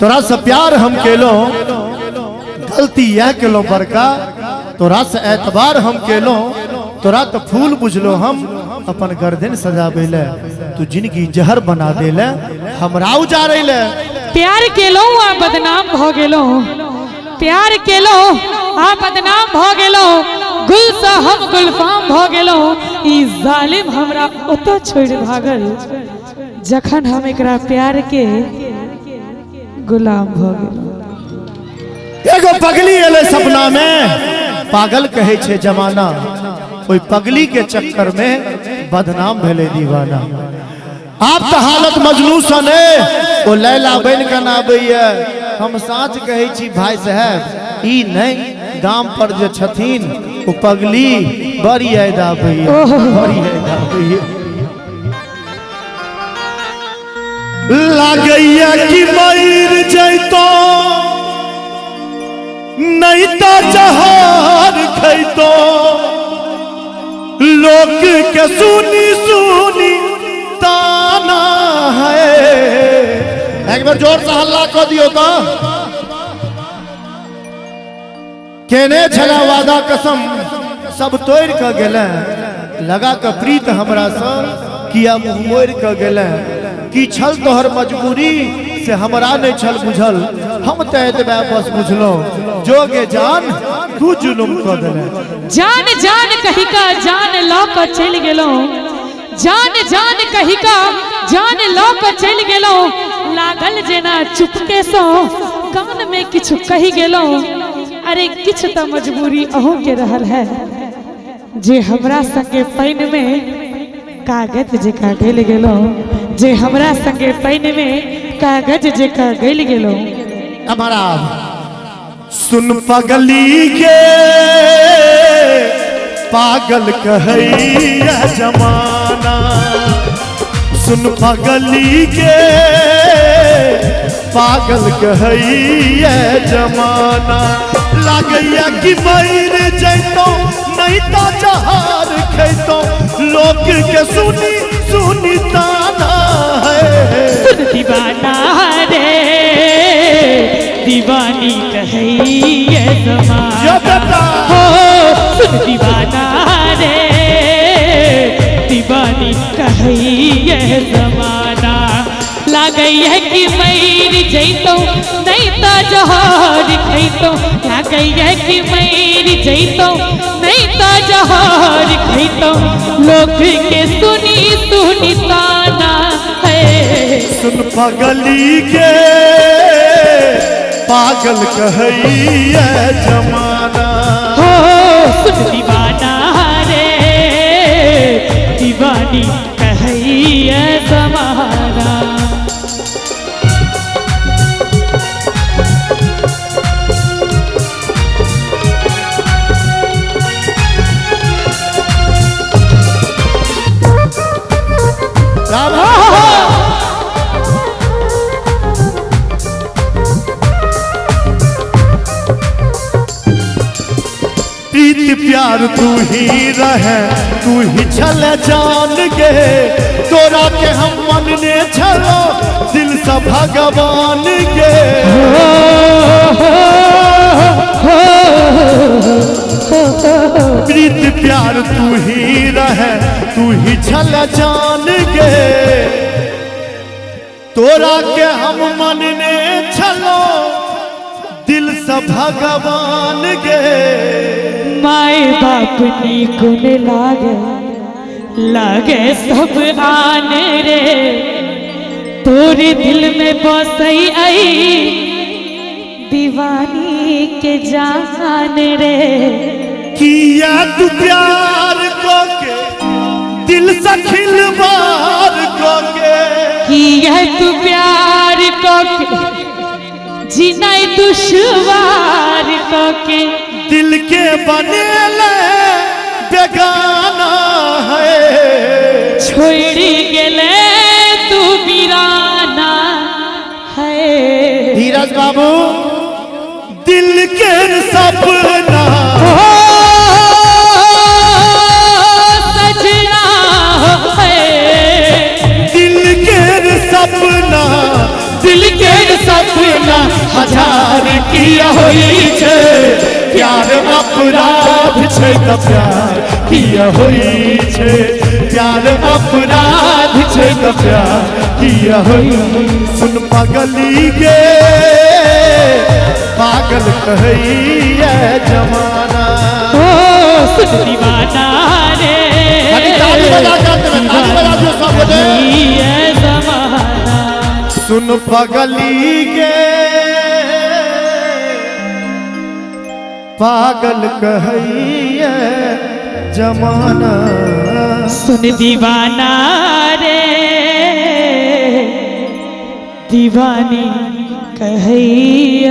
तोरा से प्यार हम केलो गलती यह केलो बड़का, तोरा से एतबार हम केलो, तोरा तो फूल बुझलो हम अपन गर्दन सजाबे ले, तू जिंदगी जहर बना दे ले, हमरा उजारे ले। प्यार केलो आ बदनाम भ गेलो, प्यार केलो आ बदनाम भ गेलो, गुल से हम गुलफाम भ गेलो। ई जालिम हमरा ओतो छोड़ भागल जखन हम एकरा प्यार के गुलाम भ गेलो। एगो पगली एले सपना में, पागल कहे छे जमाना, कोई पगली के चक्कर में बदनाम भेले दीवाना। आप तो हालत मजनू सने ओ लैला बन के ना आबैया। हम साच कहे छी भाई साहब, ई नहीं गाम पर जे छथिन ओ पगली बड़ी याद आबैया, बड़ी याद आबैया। लागैया कि मर जैतो नहीं तो जहर खैतो, लोक के सुनी सुनी ताना है। एक बार जोर से हल्ला कर दियो तो। केने छला वादा कसम सब तोड़ के गेले, लगा के प्रीत हमरा से किया मुंह मोड़ के गेले। की छल तोहर मजबूरी से हमरा नहीं छल बुझल, हम तो एतबे बस बुझलो, जोगे जान तू जुलुम कर देले। जान जान कही का जान लो के चल गेलो, जान जान कही का जान लो के चल गेलो। लागल जेना चुपके सो कान में किछु कही गेलो। अरे किछु तो मजबूरी अहो के रहल है, जे हमरा संगे पैन में कागज जेका गेल गेलो, जे हमरा संगे पैन में कागज जेका गेल गेलो। हमारा सुन पगली के पागल कहैया जमाना, सुन पगली के पागल कहैया जमाना। लागैया कि मर जैतो नहीं तो जहर खैतो, लोक के सुनी सुनी ताना है। सुन दीवाना रे दीवानी कहैया जमाना, हो सुन दीवाना रे दीवानी कहैया जमाना। लागैया कि मर जैतो नहीं तो जहर खैतो, लागैया कि मर जैतो नहीं तो जहर खैतो, लोक के सुनी सुनी ताना है। सुन पगली के पागल कहैया जमाना, हो सुन दीवाना रे दीवानी कहैया जमाना। प्रीत प्यार तू ही रहे, तू ही छल जान गे, तोरा के हम मन ने छलो दिल से भगवान गे। प्रीत प्यार तू ही रहे, तू ही छल जान गे, तोरा के हम मन ने छलो दिल से भगवान गे। माए बाप नी गुन लागे, लागे सब आने रे, तोरे दिल में बसई आई दीवानी के जान रे। किया तू प्यार को के दिल से खिलवाड़ को के, किया तू प्यार को के जिनाई दुश्वार को के, दिल के बनेले बेगाना है। छोड़ी गेले तू वीराना है। धीरज बाबू दिल के सपना सजना है, दिल के सपना, दिल के सपना छै त प्यार किया होई छै, प्यार अपराध छै त प्यार किया होई। सुन पगली गे पागल कहैया जमाना। ओ सुन दीवाना रे, ताली बजा दियो सब बजे। ये जमाना सुन पगली गे पागल कहैया जमाना। सुन दीवाना रे, दीवानी कहैया